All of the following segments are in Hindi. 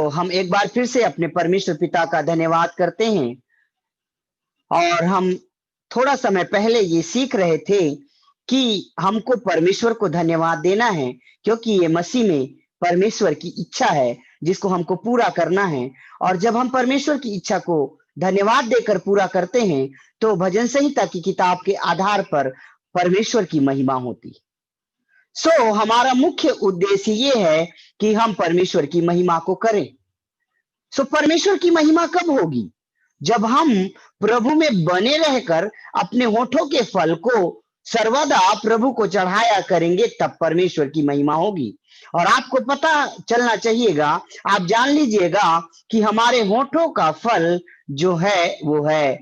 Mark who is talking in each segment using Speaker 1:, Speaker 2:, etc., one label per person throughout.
Speaker 1: हम एक बार फिर से अपने परमेश्वर पिता का धन्यवाद करते हैं। और हम थोड़ा समय पहले ये सीख रहे थे कि हमको परमेश्वर को धन्यवाद देना है, क्योंकि ये मसीह में परमेश्वर की इच्छा है जिसको हमको पूरा करना है। और जब हम परमेश्वर की इच्छा को धन्यवाद देकर पूरा करते हैं, तो भजन संहिता की किताब के आधार पर परमेश्वर की महिमा होती। हमारा मुख्य उद्देश्य ये है कि हम परमेश्वर की महिमा को करें। परमेश्वर की महिमा कब होगी? जब हम प्रभु में बने रहकर अपने होठों के फल को सर्वदा प्रभु को चढ़ाया करेंगे, तब परमेश्वर की महिमा होगी। और आपको पता चलना चाहिएगा, आप जान लीजिएगा कि हमारे होठों का फल जो है वो है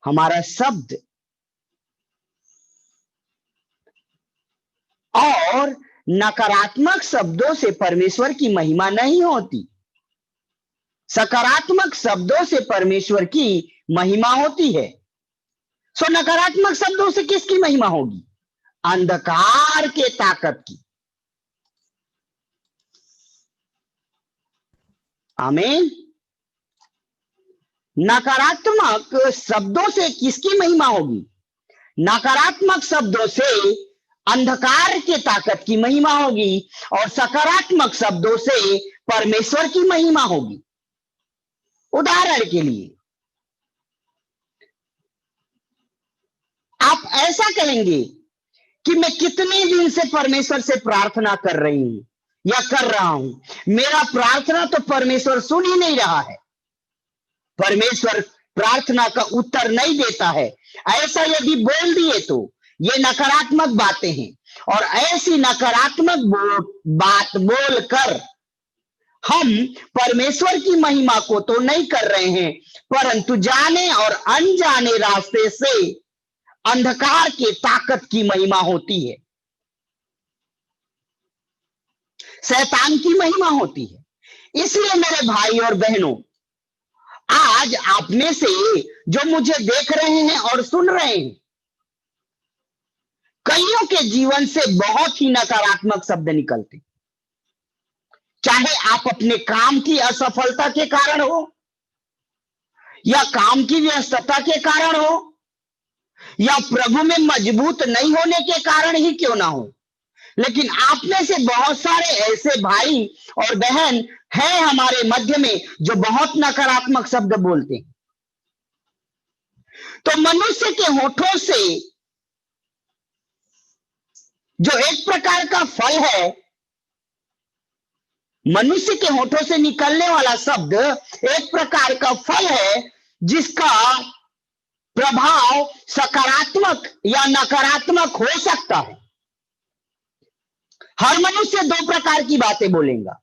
Speaker 1: हमारा शब्द। और नकारात्मक शब्दों से परमेश्वर की महिमा नहीं होती, सकारात्मक शब्दों से परमेश्वर की महिमा होती है। नकारात्मक शब्दों से किसकी महिमा होगी? अंधकार के ताकत की। आमीन। नकारात्मक शब्दों से किसकी महिमा होगी? नकारात्मक शब्दों से अंधकार के ताकत की महिमा होगी, और सकारात्मक शब्दों से परमेश्वर की महिमा होगी। उदाहरण के लिए आप ऐसा कहेंगे कि मैं कितने दिन से परमेश्वर से प्रार्थना कर रही हूं या कर रहा हूं, मेरा प्रार्थना तो परमेश्वर सुन ही नहीं रहा है, परमेश्वर प्रार्थना का उत्तर नहीं देता है। ऐसा यदि बोल दिए तो ये नकारात्मक बातें हैं, और ऐसी नकारात्मक बात बोलकर हम परमेश्वर की महिमा को तो नहीं कर रहे हैं, परंतु जाने और अनजाने रास्ते से अंधकार के ताकत की महिमा होती है, शैतान की महिमा होती है। इसलिए मेरे भाई और बहनों, आज आप में से जो मुझे देख रहे हैं और सुन रहे हैं, कईयों के जीवन से बहुत ही नकारात्मक शब्द निकलते, चाहे आप अपने काम की असफलता के कारण हो, या काम की व्यस्तता के कारण हो, या प्रभु में मजबूत नहीं होने के कारण ही क्यों ना हो, लेकिन आप में से बहुत सारे ऐसे भाई और बहन हैं हमारे मध्य में जो बहुत नकारात्मक शब्द बोलते हैं। तो मनुष्य के होठों से जो एक प्रकार का फल है, मनुष्य के होठों से निकलने वाला शब्द एक प्रकार का फल है, जिसका प्रभाव सकारात्मक या नकारात्मक हो सकता है। हर मनुष्य दो प्रकार की बातें बोलेगा,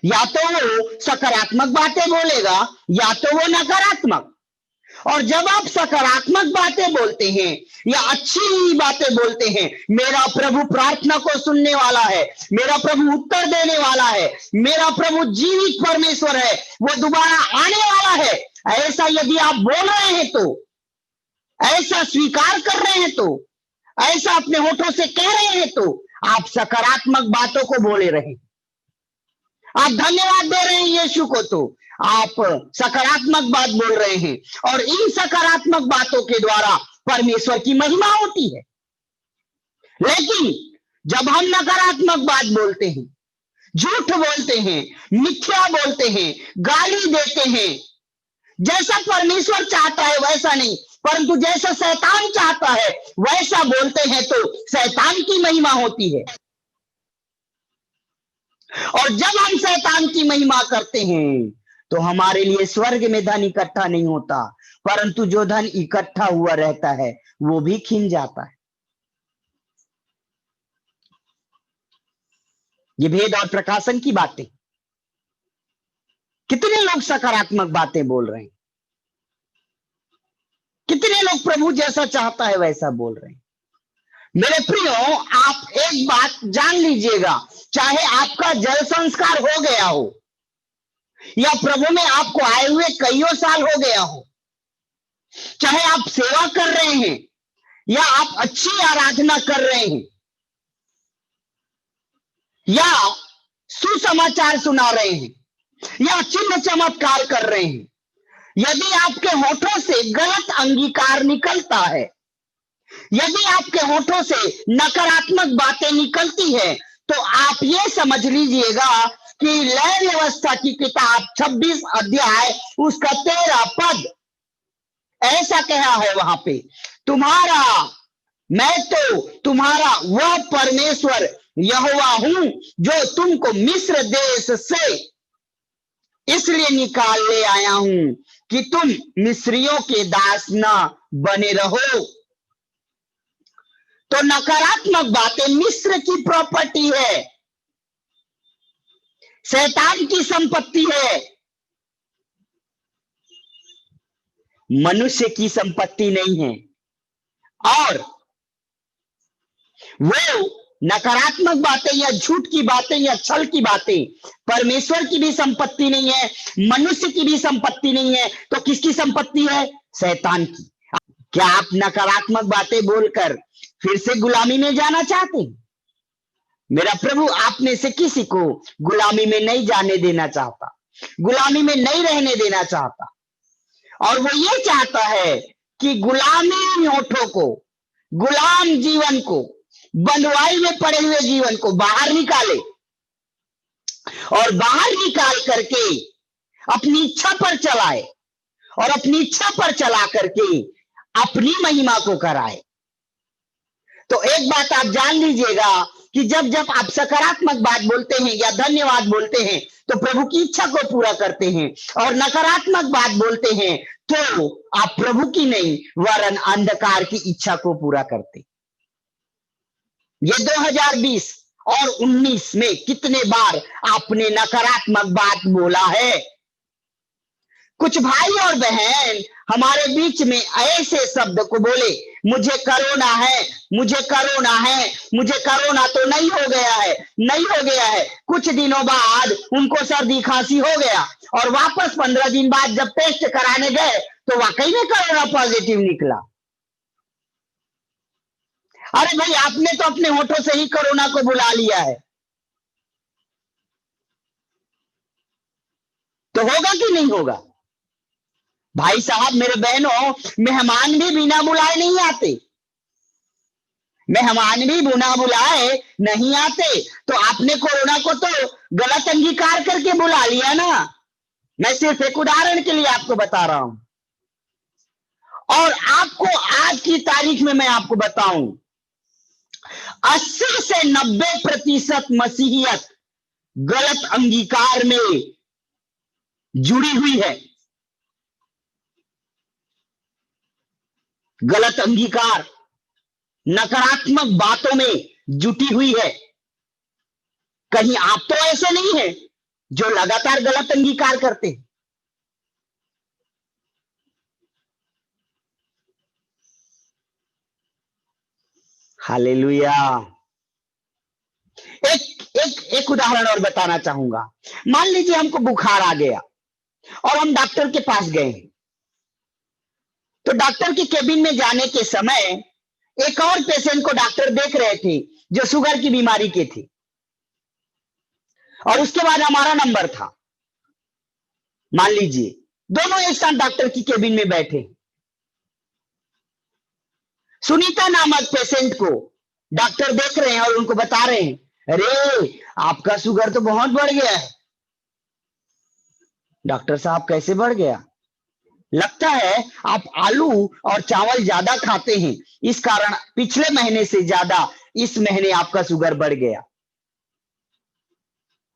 Speaker 1: या तो वो सकारात्मक बातें बोलेगा या तो वो नकारात्मक। और जब आप सकारात्मक बातें बोलते हैं या अच्छी बातें बोलते हैं, मेरा प्रभु प्रार्थना को सुनने वाला है, मेरा प्रभु उत्तर देने वाला है, मेरा प्रभु जीवित परमेश्वर है, वो दोबारा आने वाला है, ऐसा यदि आप बोल रहे हैं, तो ऐसा स्वीकार कर रहे हैं, तो ऐसा अपने होठों से कह रहे हैं, तो आप सकारात्मक बातों को बोले रहे, आप धन्यवाद दे रहे हैं यीशु को, तो आप सकारात्मक बात बोल रहे हैं। और इन सकारात्मक बातों के द्वारा परमेश्वर की महिमा होती है। लेकिन जब हम नकारात्मक बात बोलते हैं, झूठ बोलते हैं, मिथ्या बोलते हैं, गाली देते हैं, जैसा परमेश्वर चाहता है वैसा नहीं, परंतु जैसा शैतान चाहता है वैसा बोलते हैं, तो शैतान की महिमा होती है। और जब हम शैतान की महिमा करते हैं, तो हमारे लिए स्वर्ग में धन इकट्ठा नहीं होता, परंतु जो धन इकट्ठा हुआ रहता है वो भी खिल जाता है। ये भेद और प्रकाशन की बातें। कितने लोग सकारात्मक बातें बोल रहे हैं, कितने लोग प्रभु जैसा चाहता है वैसा बोल रहे हैं। मेरे प्रियो, आप एक बात जान लीजिएगा, चाहे आपका जल संस्कार हो गया हो, या प्रभु में आपको आए हुए कईयों साल हो गया हो, चाहे आप सेवा कर रहे हैं या आप अच्छी आराधना कर रहे हैं, या सुसमाचार सुना रहे हैं, या चिन्ह चमत्कार कर रहे हैं। यदि आपके होठों से गलत अंगीकार निकलता है, यदि आपके होठों से नकारात्मक बातें निकलती है, तो आप ये समझ लीजिएगा कि लय व्यवस्था की किताब 26 अध्याय उसका 13 पद ऐसा कहा है वहां पे, तुम्हारा मैं तो तुम्हारा वह परमेश्वर यहोवा हूं जो तुमको मिस्र देश से इसलिए निकाल ले आया हूं कि तुम मिस्रियों के दास ना बने रहो। तो नकारात्मक बातें मिस्र की प्रॉपर्टी है, शैतान की संपत्ति है, मनुष्य की संपत्ति नहीं है। और वो नकारात्मक बातें या झूठ की बातें या छल की बातें परमेश्वर की भी संपत्ति नहीं है, मनुष्य की भी संपत्ति नहीं है। तो किसकी संपत्ति है? शैतान की। क्या आप नकारात्मक बातें बोलकर फिर से गुलामी में जाना चाहते हैं? मेरा प्रभु आप में से किसी को गुलामी में नहीं जाने देना चाहता, गुलामी में नहीं रहने देना चाहता। और वो ये चाहता है कि गुलामी होठों को, गुलाम जीवन को, बंधुआई में पड़े हुए जीवन को बाहर निकाले और बाहर निकाल करके अपनी इच्छा पर चलाए और अपनी इच्छा पर चला करके अपनी महिमा को कराए। तो एक बात आप जान लीजिएगा कि जब जब आप सकारात्मक बात बोलते हैं या धन्यवाद बोलते हैं तो प्रभु की इच्छा को पूरा करते हैं, और नकारात्मक बात बोलते हैं तो आप प्रभु की नहीं वरन अंधकार की इच्छा को पूरा करते। ये 2020 और 19 में कितने बार आपने नकारात्मक बात बोला है? कुछ भाई और बहन हमारे बीच में ऐसे शब्द को बोले, मुझे कोरोना है, मुझे कोरोना है, मुझे कोरोना तो नहीं हो गया है, नहीं हो गया है। कुछ दिनों बाद उनको सर्दी खांसी हो गया और वापस 15 दिन बाद जब टेस्ट कराने गए तो वाकई में कोरोना पॉजिटिव निकला। अरे भाई, आपने तो अपने होठों से ही कोरोना को बुला लिया है, तो होगा कि नहीं होगा? भाई साहब, मेरे बहनों, मेहमान भी बिना बुलाए नहीं आते, मेहमान भी बिना बुलाए नहीं आते। तो आपने कोरोना को तो गलत अंगीकार करके बुला लिया ना। मैं सिर्फ एक उदाहरण के लिए आपको बता रहा हूं। और आपको आज की तारीख में मैं आपको बताऊं, 80 से 90% मसीहियत गलत अंगीकार में जुड़ी हुई है। गलत अंगीकार, नकारात्मक बातों में जुटी हुई है। कहीं आप तो ऐसे नहीं है जो लगातार गलत अंगीकार करते हैं? हालेलुया। एक उदाहरण और बताना चाहूंगा। मान लीजिए हमको बुखार आ गया और हम डॉक्टर के पास गए, तो डॉक्टर के केबिन में जाने के समय एक और पेशेंट को डॉक्टर देख रहे थे जो शुगर की बीमारी के थे, और उसके बाद हमारा नंबर था। मान लीजिए दोनों एक साथ डॉक्टर की केबिन में बैठे। सुनीता नामक पेशेंट को डॉक्टर देख रहे हैं और उनको बता रहे हैं, अरे आपका शुगर तो बहुत बढ़ गया है। डॉक्टर साहब, कैसे बढ़ गया? लगता है आप आलू और चावल ज्यादा खाते हैं, इस कारण पिछले महीने से ज्यादा इस महीने आपका शुगर बढ़ गया।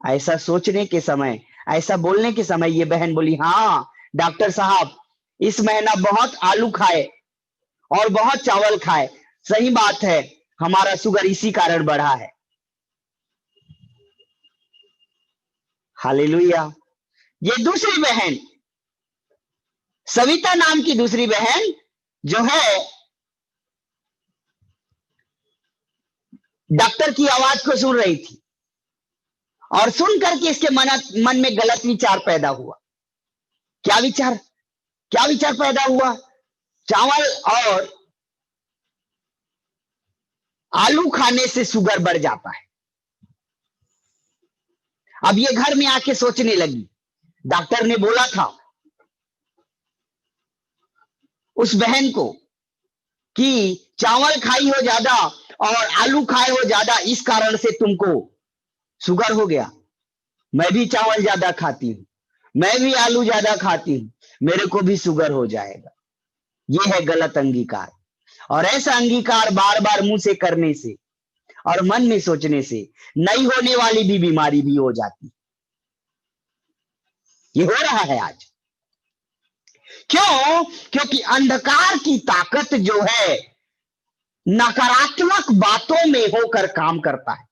Speaker 1: ऐसा सोचने के समय, ऐसा बोलने के समय ये बहन बोली, हाँ डॉक्टर साहब, इस महीना बहुत आलू खाए और बहुत चावल खाए, सही बात है, हमारा शुगर इसी कारण बढ़ा है। हालेलुया। ये दूसरी बहन, सविता नाम की दूसरी बहन जो है, डॉक्टर की आवाज को सुन रही थी और सुन करके इसके मन में गलत विचार पैदा हुआ। क्या विचार? क्या विचार पैदा हुआ? चावल और आलू खाने से शुगर बढ़ जाता है। अब ये घर में आके सोचने लगी, डॉक्टर ने बोला था उस बहन को कि चावल खाई हो ज्यादा और आलू खाए हो ज्यादा, इस कारण से तुमको शुगर हो गया। मैं भी चावल ज्यादा खाती हूँ, मैं भी आलू ज्यादा खाती हूँ, मेरे को भी शुगर हो जाएगा। ये है गलत अंगीकार। और ऐसा अंगीकार बार बार मुंह से करने से और मन में सोचने से नहीं होने वाली भी बीमारी भी हो जाती। ये हो रहा है आज। क्यों? क्योंकि अंधकार की ताकत जो है नकारात्मक बातों में होकर काम करता है।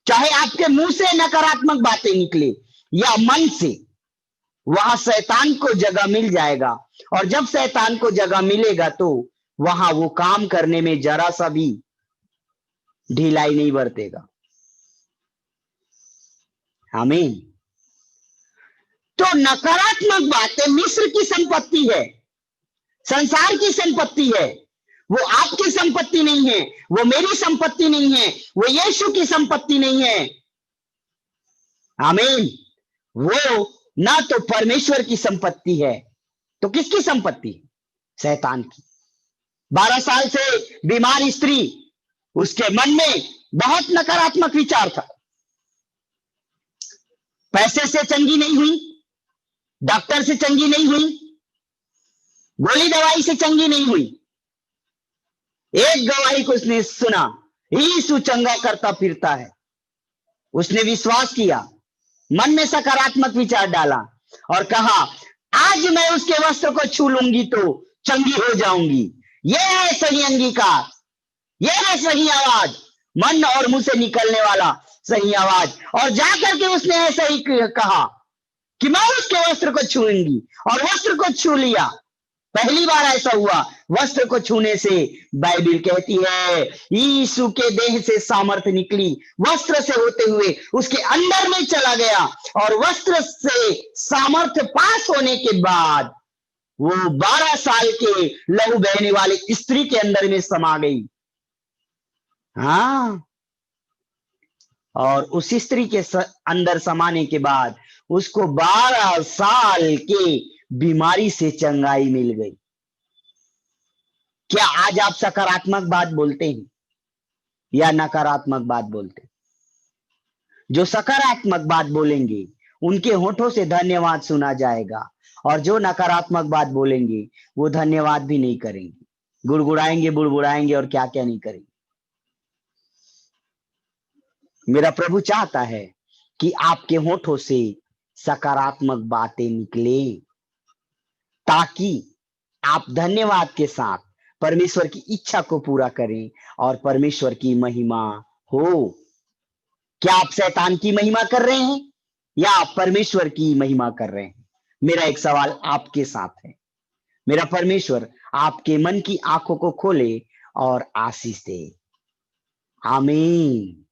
Speaker 1: चाहे आपके मुंह से नकारात्मक बातें निकले या मन से, वहां शैतान को जगह मिल जाएगा। और जब शैतान को जगह मिलेगा तो वहां वो काम करने में जरा सा भी ढिलाई नहीं बरतेगा। आमीन। तो नकारात्मक बातें मिस्र की संपत्ति है, संसार की संपत्ति है। वो आपकी संपत्ति नहीं है, वो मेरी संपत्ति नहीं है, वो यीशु की संपत्ति नहीं है। आमीन। वो ना तो परमेश्वर की संपत्ति है, तो किसकी संपत्ति? शैतान की। 12 साल से बीमार स्त्री, उसके मन में बहुत नकारात्मक विचार था। पैसे से चंगी नहीं हुई, डॉक्टर से चंगी नहीं हुई, गोली दवाई से चंगी नहीं हुई। एक गवाही को उसने सुना, यीशु चंगा करता फिरता है। उसने विश्वास किया, मन में सकारात्मक विचार डाला और कहा आज मैं उसके वस्त्र को छू लूंगी तो चंगी हो जाऊंगी। यह है सही अंगीकार, यह है सही आवाज, मन और मुंह से निकलने वाला सही आवाज। और जाकर के उसने ऐसा ही कहा कि मैं उसके वस्त्र को छूंगी, और वस्त्र को छू लिया। पहली बार ऐसा हुआ वस्त्र को छूने से। बाइबिल कहती है यीशु के देह से सामर्थ्य निकली, वस्त्र से होते हुए उसके अंदर में चला गया, और वस्त्र से सामर्थ्य पास होने के बाद वो 12 साल के लहू बहने वाली स्त्री के अंदर में समा गई। हाँ, और उस स्त्री के अंदर समाने के बाद उसको 12 साल के बीमारी से चंगाई मिल गई। क्या आज आप सकारात्मक बात बोलते हैं या नकारात्मक बात बोलते हैं? जो सकारात्मक बात बोलेंगे उनके होठों से धन्यवाद सुना जाएगा, और जो नकारात्मक बात बोलेंगे वो धन्यवाद भी नहीं करेंगे, गुड़गुड़ाएंगे, बुड़बुड़ाएंगे और क्या क्या नहीं करेंगे। मेरा प्रभु चाहता है कि आपके होठों से सकारात्मक बातें निकले, ताकि आप धन्यवाद के साथ परमेश्वर की इच्छा को पूरा करें और परमेश्वर की महिमा हो। क्या आप शैतान की महिमा कर रहे हैं या आप परमेश्वर की महिमा कर रहे हैं? मेरा एक सवाल आपके साथ है। मेरा परमेश्वर आपके मन की आंखों को खोले और आशीष दे। आमीन।